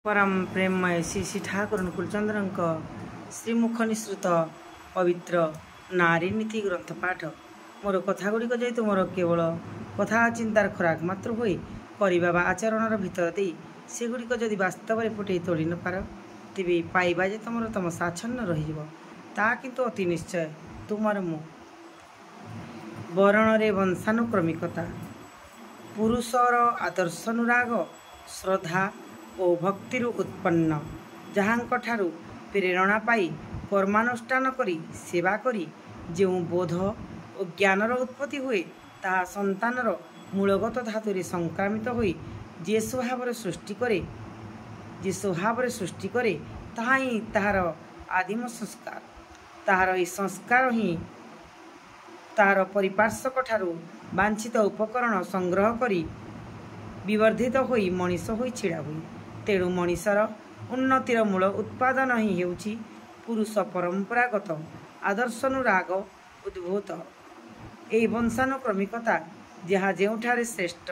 परम प्रेममय श्री श्री ठाकुर अनुकूलचंद्र श्रीमुख निश्रुत पवित्र नारी नीति ग्रंथ पाठ मोर कथा गुड़िक जेहेतु मोर केवल कथा चिंतार खोराक मात्र हुए करवा आचरण भितर दे सेगुड़िक जदि वास्तव में फुटे तोड़ न पार तेरे पाइबा जे तुम साच्छन्न रहा किंतु अति निश्चय तुमर मु वर्ण वंशानुक्रमिकता पुरुषर आदर्शानुराग श्रद्धा और भक्तिर उत्पन्न जहां ठारू प्रेरणा पाई कर्मानुष्ठान करी सेवा करी जो बोध और ज्ञानर उत्पत्ति हुए ताहा संतानर मूलगत धातुरे संक्रामित होई जे स्वभाव सृष्टि करे ताहा ही ताहार आदिम संस्कार ताहार ई संस्कार ही ताहार परिपार्श्वक ठारू वांछित उपकरण संग्रह करी विवर्धित होई मनीष होई छिड़ा हुई तेणु मनीषर उन्नतिर मूल उत्पादन ही हेउछि पुरुष परंपरागत आदर्शानुराग उद्भूत एही वंशानुक्रमिकता जहाँ जेउठारे श्रेष्ठ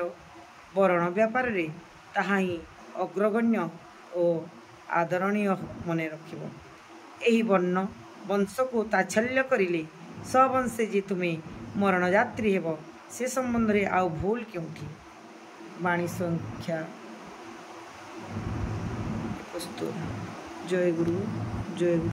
वर्ण व्यापार रे ताहा ही अग्रगण्य और आदरणीय मन रखिब एही वर्ण वंश को ताच्छल्य करिले सवंशे जे तुमे मरण यात्री हेब से संबंध रे आउ भूल केउठी वाणी संख्या जय गुरु जय गुरु।